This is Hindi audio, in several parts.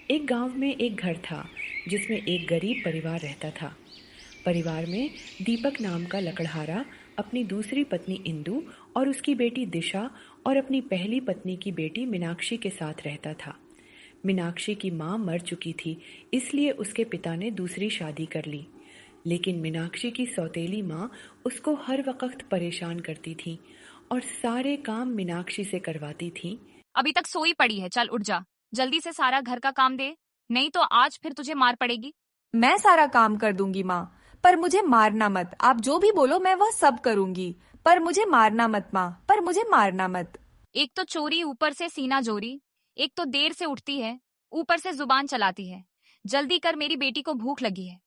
एक गांव में एक घर था जिसमें एक गरीब परिवार रहता था। परिवार में दीपक नाम का लकड़हारा अपनी दूसरी पत्नी इंदु और उसकी बेटी दिशा और अपनी पहली पत्नी की बेटी मीनाक्षी के साथ रहता था। मीनाक्षी की माँ मर चुकी थी, इसलिए उसके पिता ने दूसरी शादी कर ली। लेकिन मीनाक्षी की सौतेली माँ उसको हर वक्त परेशान करती थी और सारे काम मीनाक्षी से करवाती थी। अभी तक सोई पड़ी है, चल उठ जा। जल्दी से सारा घर का काम दे, नहीं तो आज फिर तुझे मार पड़ेगी। मैं सारा काम कर दूंगी माँ, पर मुझे मारना मत। आप जो भी बोलो मैं वह सब करूंगी, पर मुझे मारना मत माँ, पर मुझे मारना मत। एक तो चोरी, ऊपर से सीना जोरी। एक तो देर से उठती है, ऊपर से जुबान चलाती है। जल्दी कर, मेरी बेटी को भूख लगी है।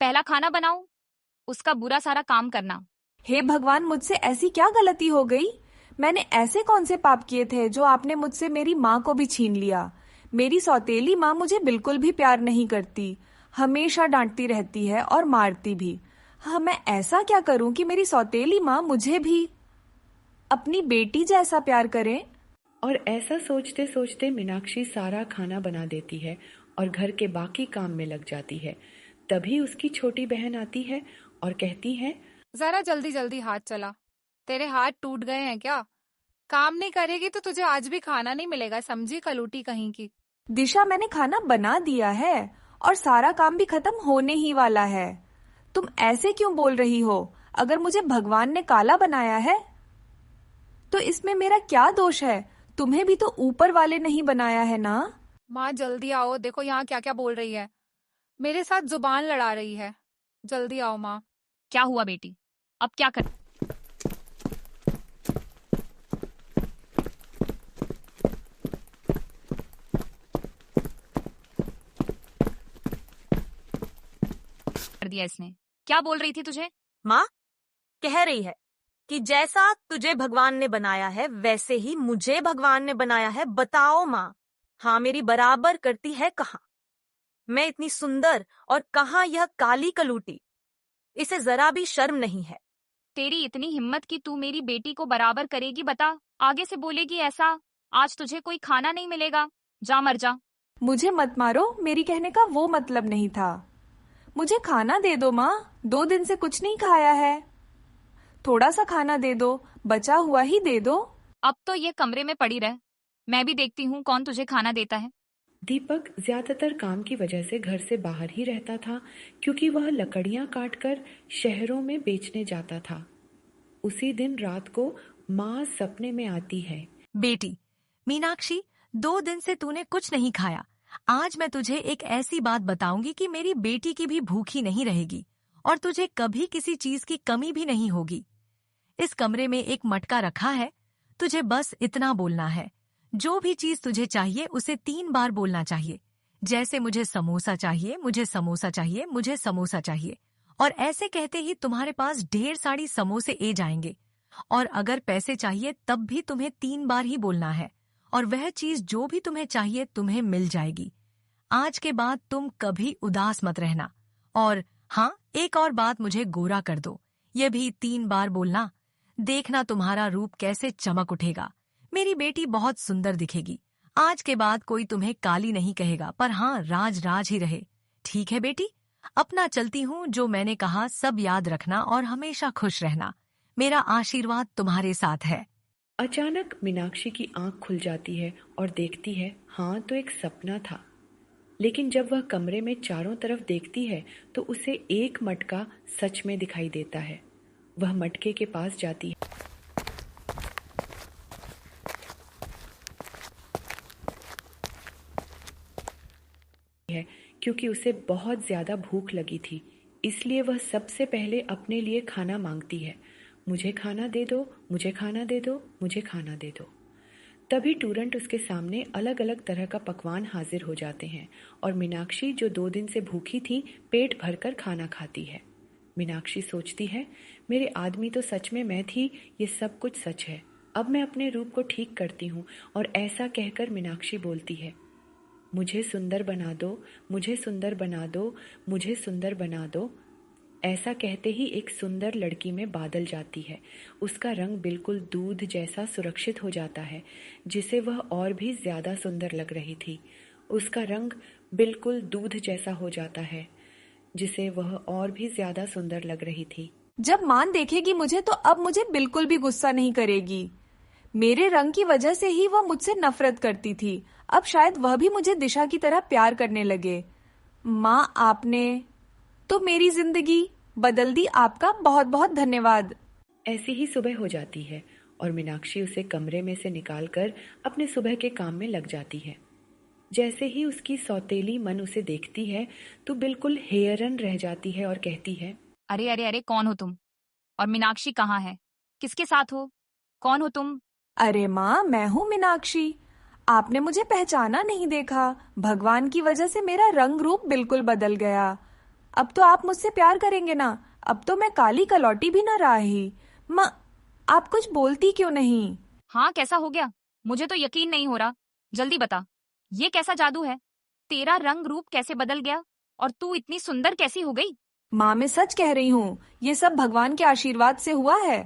पहला खाना बनाऊं, उसका बुरा सारा काम करना। हे भगवान, मुझसे ऐसी क्या गलती हो गई? मैंने ऐसे कौन से पाप किए थे जो आपने मुझसे मेरी माँ को भी छीन लिया? मेरी सौतेली माँ मुझे बिल्कुल भी प्यार नहीं करती, हमेशा डांटती रहती है और मारती भी। हाँ, मैं ऐसा क्या करूं कि मेरी सौतेली माँ मुझे भी अपनी बेटी जैसा प्यार करे? और ऐसा सोचते सोचते मीनाक्षी सारा खाना बना देती है और घर के बाकी काम में लग जाती है। तभी उसकी छोटी बहन आती है और कहती है, जरा जल्दी जल्दी हाथ चला। तेरे हाथ टूट गए हैं क्या? काम नहीं करेगी तो तुझे आज भी खाना नहीं मिलेगा, समझी कलूटी कहीं की। दिशा, मैंने खाना बना दिया है और सारा काम भी खत्म होने ही वाला है। तुम ऐसे क्यों बोल रही हो? अगर मुझे भगवान ने काला बनाया है तो इसमें मेरा क्या दोष है? तुम्हें भी तो ऊपर वाले नहीं बनाया है ना? माँ जल्दी आओ, देखो यहाँ क्या क्या बोल रही है। मेरे साथ जुबान लड़ा रही है। जल्दी आओ माँ। क्या हुआ बेटी, अब क्या कर दिया इसने? क्या बोल रही थी तुझे? माँ कह रही है कि जैसा तुझे भगवान ने बनाया है वैसे ही मुझे भगवान ने बनाया है। बताओ माँ, हाँ मेरी बराबर करती है कहाँ? मैं इतनी सुंदर और कहाँ यह काली कलूटी? इसे जरा भी शर्म नहीं है। तेरी इतनी हिम्मत कि तू मेरी बेटी को बराबर करेगी? बता, आगे से बोलेगी ऐसा? आज तुझे कोई खाना नहीं मिलेगा, जा मर जा। मुझे मत मारो, मेरी कहने का वो मतलब नहीं था। मुझे खाना दे दो माँ, 2 दिन से कुछ नहीं खाया है। थोड़ा सा खाना दे दो, बचा हुआ ही दे दो। अब तो ये कमरे में पड़ी रह, मैं भी देखती हूँ कौन तुझे खाना देता है। दीपक ज्यादातर काम की वजह से घर से बाहर ही रहता था, क्योंकि वह लकड़ियां काटकर शहरों में बेचने जाता था। उसी दिन रात को माँ सपने में आती है। बेटी मीनाक्षी, 2 दिन से तूने कुछ नहीं खाया। आज मैं तुझे एक ऐसी बात बताऊंगी कि मेरी बेटी की भी भूखी नहीं रहेगी और तुझे कभी किसी चीज की कमी भी नहीं होगी। इस कमरे में एक मटका रखा है, तुझे बस इतना बोलना है। जो भी चीज तुझे चाहिए उसे 3 बार बोलना चाहिए, जैसे मुझे समोसा चाहिए, मुझे समोसा चाहिए, मुझे समोसा चाहिए। और ऐसे कहते ही तुम्हारे पास ढेर सारी समोसे ए जाएंगे। और अगर पैसे चाहिए तब भी तुम्हें 3 बार ही बोलना है, और वह चीज जो भी तुम्हें चाहिए तुम्हें मिल जाएगी। आज के बाद तुम कभी उदास मत रहना। और हाँ, एक और बात, मुझे गोरा कर दो, ये भी 3 बार बोलना। देखना तुम्हारा रूप कैसे चमक उठेगा। मेरी बेटी बहुत सुंदर दिखेगी। आज के बाद कोई तुम्हें काली नहीं कहेगा, पर हाँ, राज राज ही रहे। ठीक है बेटी, अपना चलती हूँ। जो मैंने कहा सब याद रखना और हमेशा खुश रहना। मेरा आशीर्वाद तुम्हारे साथ है। अचानक मीनाक्षी की आंख खुल जाती है और देखती है, हाँ तो एक सपना था। लेकिन जब वह कमरे में चारों तरफ देखती है तो उसे एक मटका सच में दिखाई देता है। वह मटके के पास जाती है, क्योंकि उसे बहुत ज्यादा भूख लगी थी। इसलिए वह सबसे पहले अपने लिए खाना मांगती है। मुझे खाना दे दो, मुझे खाना दे दो, मुझे खाना दे दो। तभी तुरंत उसके सामने अलग अलग तरह का पकवान हाजिर हो जाते हैं और मीनाक्षी, जो 2 दिन से भूखी थी, पेट भरकर खाना खाती है। मीनाक्षी सोचती है, मेरे आदमी तो सच में मैं थी, ये सब कुछ सच है। अब मैं अपने रूप को ठीक करती हूँ। और ऐसा कहकर मीनाक्षी बोलती है, मुझे सुंदर बना दो, मुझे सुंदर बना दो, मुझे सुंदर बना दो। ऐसा कहते ही एक सुंदर लड़की में बादल जाती है। उसका रंग बिल्कुल दूध जैसा सुरक्षित हो जाता है, जिसे वह और भी ज्यादा सुंदर लग रही थी। उसका रंग बिल्कुल दूध जैसा हो जाता है, जिसे वह और भी ज्यादा सुंदर लग रही थी। जब मान देखेगी मुझे तो अब मुझे बिल्कुल भी गुस्सा नहीं करेगी। मेरे रंग की वजह से ही वह मुझसे नफरत करती थी। अब शायद वह भी मुझे दिशा की तरह प्यार करने लगे। माँ, आपने तो मेरी जिंदगी बदल दी। आपका बहुत बहुत धन्यवाद। ऐसी ही सुबह हो जाती है और मीनाक्षी उसे कमरे में से निकालकर अपने सुबह के काम में लग जाती है। जैसे ही उसकी सौतेली मन उसे देखती है तो बिल्कुल हैरान रह जाती है और कहती है, अरे अरे अरे, कौन हो तुम? और मीनाक्षी कहाँ है? किसके साथ हो? कौन हो तुम? अरे माँ, मैं हूँ मीनाक्षी। आपने मुझे पहचाना नहीं देखा। भगवान की वजह से मेरा रंग रूप बिल्कुल बदल गया। अब तो आप मुझसे प्यार करेंगे ना? अब तो मैं काली कलौटी भी न रही। माँ, आप कुछ बोलती क्यों नहीं? हाँ, कैसा हो गया? मुझे तो यकीन नहीं हो रहा। जल्दी बता, ये कैसा जादू है? तेरा रंग रूप कैसे बदल गया और तू इतनी सुंदर कैसी हो गई? माँ, मैं सच कह रही हूँ। ये सब भगवान के आशीर्वाद से हुआ है।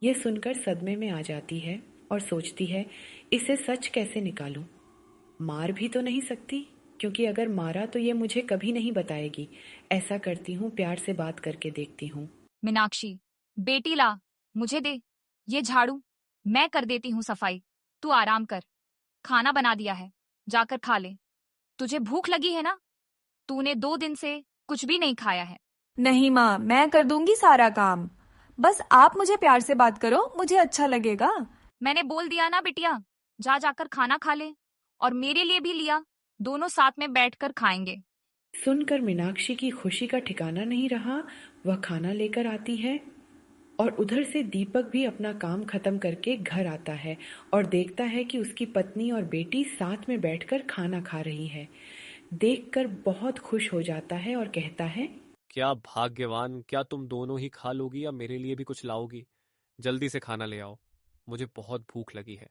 ये सुनकर सदमे में आ जाती है और सोचती है, इसे सच कैसे निकालूं? मार भी तो नहीं सकती, क्योंकि अगर मारा तो ये मुझे कभी नहीं बताएगी। ऐसा करती हूँ, प्यार से बात करके देखती हूँ। मीनाक्षी, बेटी ला, मुझे दे ये झाड़ू। मैं कर देती हूँ सफाई। तू आराम कर। खाना बना दिया है, जाकर खा ले। तुझे भूख लगी है ना? तूने 2 दिन से कुछ भी नहीं खाया है। नहीं माँ, मैं कर दूंगी सारा काम। बस आप मुझे प्यार से बात करो, मुझे अच्छा लगेगा। मैंने बोल दिया ना बिटिया, जा जाकर खाना खा ले। और मेरे लिए भी लिया, दोनों साथ में बैठकर खाएंगे। सुनकर मीनाक्षी की खुशी का ठिकाना नहीं रहा। वह खाना लेकर आती है और उधर से दीपक भी अपना काम खत्म करके घर आता है और देखता है कि उसकी पत्नी और बेटी साथ में बैठकर खाना खा रही है। देखकर बहुत खुश हो जाता है और कहता है, क्या भाग्यवान, क्या तुम दोनों ही खा लोगी या मेरे लिए भी कुछ लाओगी? जल्दी से खाना ले आओ, मुझे बहुत भूख लगी है।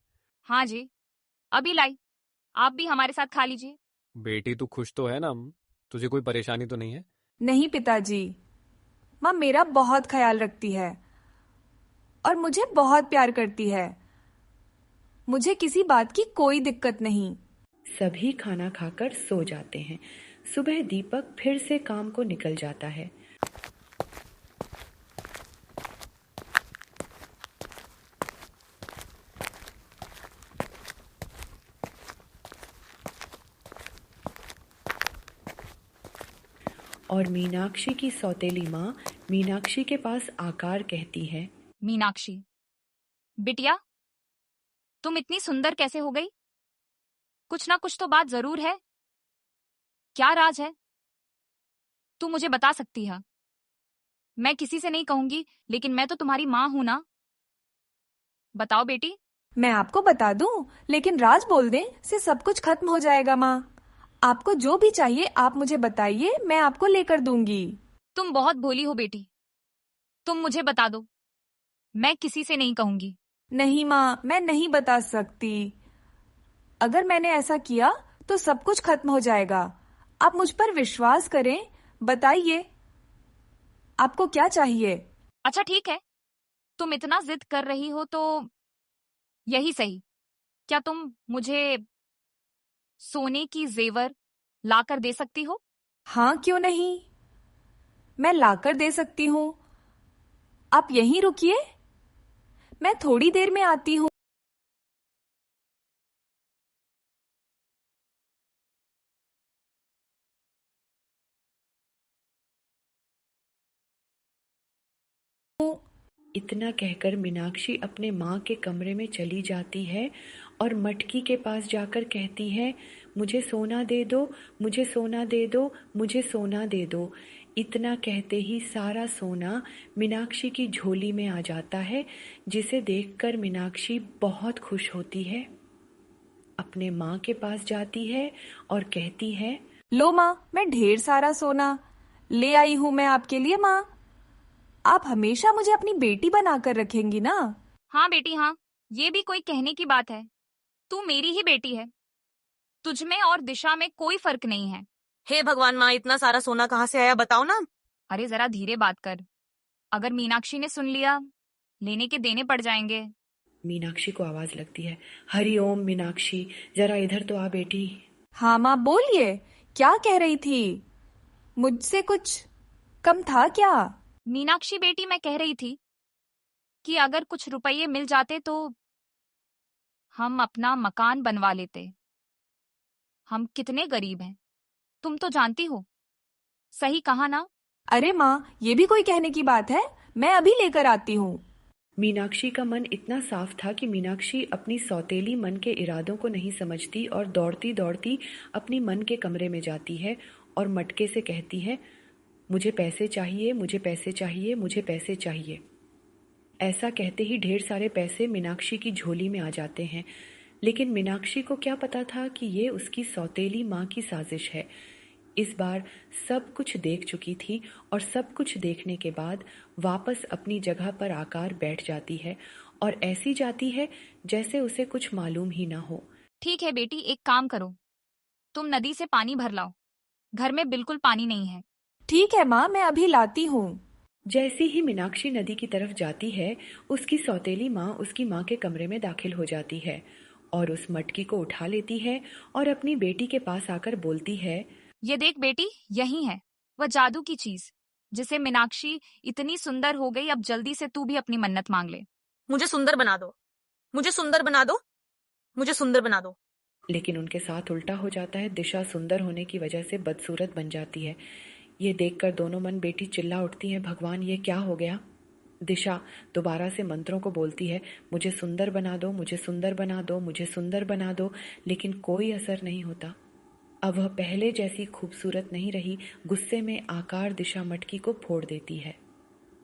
हाँ जी, अभी लाई। आप भी हमारे साथ खा लीजिए। बेटी तू खुश तो है ना? तुझे कोई परेशानी तो नहीं है? नहीं पिताजी, माँ मेरा बहुत ख्याल रखती है और मुझे बहुत प्यार करती है। मुझे किसी बात की कोई दिक्कत नहीं। सभी खाना खाकर सो जाते हैं। सुबह दीपक फिर से काम को निकल जाता है। और मीनाक्षी की सौतेली माँ मीनाक्षी के पास आकर कहती है, मीनाक्षी, बिटिया, तुम इतनी सुंदर कैसे हो गई? कुछ ना कुछ तो बात जरूर है। क्या राज है? तू मुझे बता सकती है। मैं किसी से नहीं कहूंगी, लेकिन मैं तो तुम्हारी माँ हूं ना। बताओ बेटी। मैं आपको बता दूं, लेकिन राज बोल दें से सब कुछ खत्म हो जाएगा माँ। आपको जो भी चाहिए आप मुझे बताइए, मैं आपको लेकर दूंगी। तुम बहुत भोली हो बेटी। तुम मुझे बता दो, मैं किसी से नहीं कहूंगी। नहीं माँ, मैं नहीं बता सकती। अगर मैंने ऐसा किया तो सब कुछ खत्म हो जाएगा। आप मुझ पर विश्वास करें। बताइए, आपको क्या चाहिए? अच्छा ठीक है, तुम इतना जिद कर रही हो तो यही सही। क्या तुम मुझे सोने की जेवर लाकर दे सकती हो? हाँ, क्यों नहीं, मैं लाकर दे सकती हूँ। आप यहीं रुकिए, मैं थोड़ी देर में आती हूँ। इतना कहकर मीनाक्षी अपने माँ के कमरे में चली जाती है और मटकी के पास जाकर कहती है, मुझे सोना दे दो, मुझे सोना दे दो, मुझे सोना दे दो। इतना कहते ही सारा सोना मीनाक्षी की झोली में आ जाता है, जिसे देखकर मीनाक्षी बहुत खुश होती है। अपने माँ के पास जाती है और कहती है, लो माँ, मैं ढेर सारा सोना ले आई हूँ मैं आपके लिए। माँ, आप हमेशा मुझे अपनी बेटी बनाकर रखेंगी ना? हाँ बेटी हाँ, ये भी कोई कहने की बात है। तू मेरी ही बेटी है। तुझमें और दिशा में कोई फर्क नहीं है। हे भगवान माँ, इतना सारा सोना कहाँ से आया बताओ ना। अरे जरा धीरे बात कर। अगर मीनाक्षी ने सुन लिया, लेने के देने पड़ जाएंगे। मीनाक्षी को आवाज लगती है, हरि ओम मीनाक्षी, जरा इधर तो आ बेटी। हाँ माँ, बोलिए, क्या कह रही थी? मुझसे कुछ कम था क्या? मीनाक्षी बेटी, मैं कह रही थी कि अगर कुछ रुपये मिल जाते तो हम अपना मकान बनवा लेते। हम कितने गरीब हैं, तुम तो जानती हो। सही कहा ना? अरे माँ, ये भी कोई कहने की बात है? मैं अभी लेकर आती हूँ। मीनाक्षी का मन इतना साफ था कि मीनाक्षी अपनी सौतेली मन के इरादों को नहीं समझती और दौड़ती दौड़ती अपनी मन के कमरे में जाती है और मटके से कहती है, मुझे पैसे चाहिए, मुझे पैसे चाहिए, मुझे पैसे चाहिए। ऐसा कहते ही ढेर सारे पैसे मीनाक्षी की झोली में आ जाते हैं, लेकिन मीनाक्षी को क्या पता था कि ये उसकी सौतेली माँ की साजिश है। इस बार सब कुछ देख चुकी थी और सब कुछ देखने के बाद वापस अपनी जगह पर आकर बैठ जाती है और ऐसी जाती है जैसे उसे कुछ मालूम ही ना हो। ठीक है बेटी, एक काम करो, तुम नदी से पानी भर लाओ। घर में बिल्कुल पानी नहीं है। ठीक है माँ, मैं अभी लाती हूँ। जैसी ही मीनाक्षी नदी की तरफ जाती है, उसकी सौतेली माँ उसकी माँ के कमरे में दाखिल हो जाती है और उस मटकी को उठा लेती है और अपनी बेटी के पास आकर बोलती है, ये देख बेटी, यही है वह जादू की चीज जिसे मीनाक्षी इतनी सुंदर हो गई। अब जल्दी से तू भी अपनी मन्नत मांग ले। मुझे सुंदर बना दो, मुझे सुंदर बना दो, मुझे सुंदर बना दो। लेकिन उनके साथ उल्टा हो जाता है। दिशा सुंदर होने की वजह से बदसूरत बन जाती है। ये देखकर दोनों मन बेटी चिल्ला उठती हैं, भगवान ये क्या हो गया। दिशा दोबारा से मंत्रों को बोलती है, मुझे सुंदर बना दो, मुझे सुंदर बना दो, मुझे सुंदर बना दो, लेकिन कोई असर नहीं होता। अब वह पहले जैसी खूबसूरत नहीं रही। गुस्से में आकार दिशा मटकी को फोड़ देती है।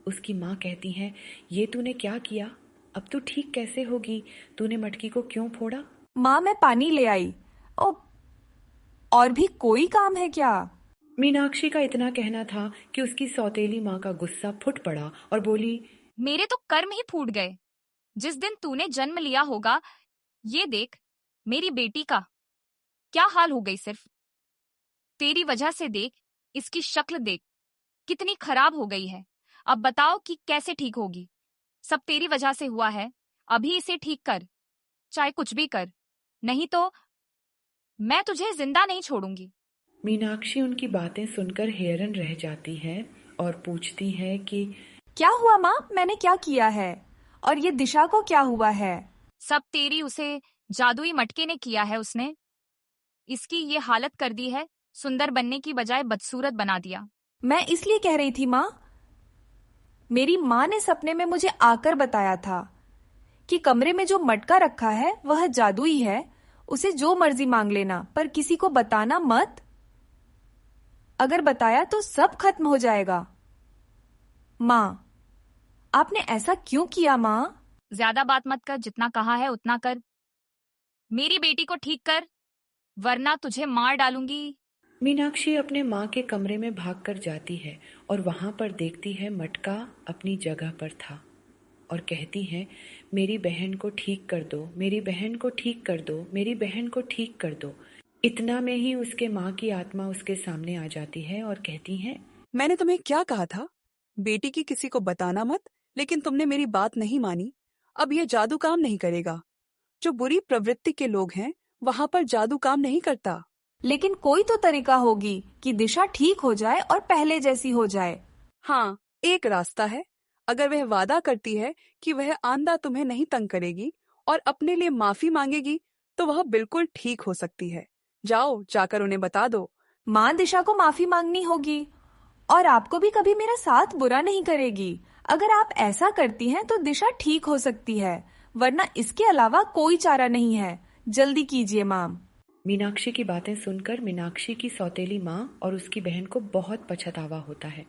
उसकी माँ कहती हैं, ये तूने क्या किया? अब तू ठीक कैसे होगी? तूने मटकी को क्यों फोड़ा? माँ, मैं पानी ले आई। ओ, और भी कोई काम है क्या? मीनाक्षी का इतना कहना था कि उसकी सौतेली माँ का गुस्सा फुट पड़ा और बोली, मेरे तो कर्म ही फूट गए। जिस दिन तूने जन्म लिया होगा, ये देख मेरी बेटी का क्या हाल हो गई। सिर्फ तेरी वजह से देख, इसकी शक्ल देख कितनी खराब हो गई है। अब बताओ कि कैसे ठीक होगी। सब तेरी वजह से हुआ है। अभी इसे ठीक कर, चाहे कुछ भी कर, नहीं तो मैं तुझे जिंदा नहीं छोड़ूंगी। मीनाक्षी उनकी बातें सुनकर हैरान रह जाती है और पूछती है कि क्या हुआ माँ? मैंने क्या किया है? और ये दिशा को क्या हुआ है? सब तेरी उसे जादुई मटके ने किया है। उसने इसकी ये हालत कर दी है, सुंदर बनने की बजाय बदसूरत बना दिया। मैं इसलिए कह रही थी माँ, मेरी माँ ने सपने में मुझे आकर बताया था कि कमरे में जो मटका रखा है वह जादुई है, उसे जो मर्जी मांग लेना, पर किसी को बताना मत। अगर बताया तो सब खत्म हो जाएगा। माँ, आपने ऐसा क्यों किया माँ? ज्यादा बात मत कर, जितना कहा है उतना कर। मेरी बेटी को ठीक कर, वरना तुझे मार डालूंगी। मीनाक्षी अपने माँ के कमरे में भागकर जाती है और वहां पर देखती है मटका अपनी जगह पर था और कहती है, मेरी बहन को ठीक कर दो, मेरी बहन को ठीक कर दो, मेरी बहन को ठीक कर दो। इतना में ही उसके माँ की आत्मा उसके सामने आ जाती है और कहती है, मैंने तुम्हें क्या कहा था? बेटी की किसी को बताना मत, लेकिन तुमने मेरी बात नहीं मानी। अब यह जादू काम नहीं करेगा। जो बुरी प्रवृत्ति के लोग हैं वहां पर जादू काम नहीं करता। लेकिन कोई तो तरीका होगी कि दिशा ठीक हो जाए और पहले जैसी हो जाए। हाँ, एक रास्ता है। अगर वह वादा करती है कि वह आंदा तुम्हें नहीं तंग करेगी और अपने लिए माफी मांगेगी, तो वह बिल्कुल ठीक हो सकती है। जाओ, जाकर उन्हें बता दो। माँ दिशा को माफी मांगनी होगी और आपको भी कभी मेरा साथ बुरा नहीं करेगी। अगर आप ऐसा करती हैं तो दिशा ठीक हो सकती है, वरना इसके अलावा कोई चारा नहीं है। जल्दी कीजिए माम। मीनाक्षी की बातें सुनकर मीनाक्षी की सौतेली माँ और उसकी बहन को बहुत पछतावा होता है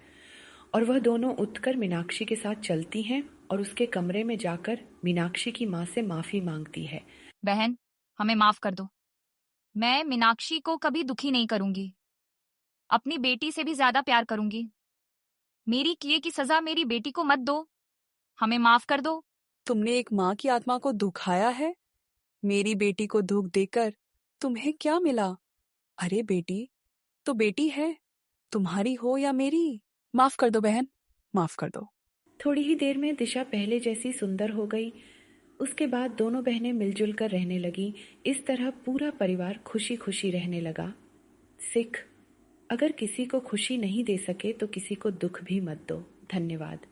और वह दोनों उठकर मीनाक्षी के साथ चलती हैं और उसके कमरे में जाकर मीनाक्षी की माँ से माफी मांगती है। बहन, हमें माफ कर दो। मैं मीनाक्षी को कभी दुखी नहीं करूंगी। अपनी बेटी से भी ज्यादा प्यार करूंगी। मेरी किए की सजा मेरी बेटी को मत दो। हमें माफ कर दो। तुमने एक माँ की आत्मा को दुखाया है। मेरी बेटी को दुख देकर तुम्हें क्या मिला? अरे बेटी तो बेटी है, तुम्हारी हो या मेरी। माफ कर दो बहन, माफ कर दो। थोड़ी ही देर में दिशा पहले जैसी सुंदर हो गई। उसके बाद दोनों बहनें मिलजुल कर रहने लगी। इस तरह पूरा परिवार खुशी खुशी रहने लगा। सिख, अगर किसी को खुशी नहीं दे सके तो किसी को दुख भी मत दो। धन्यवाद।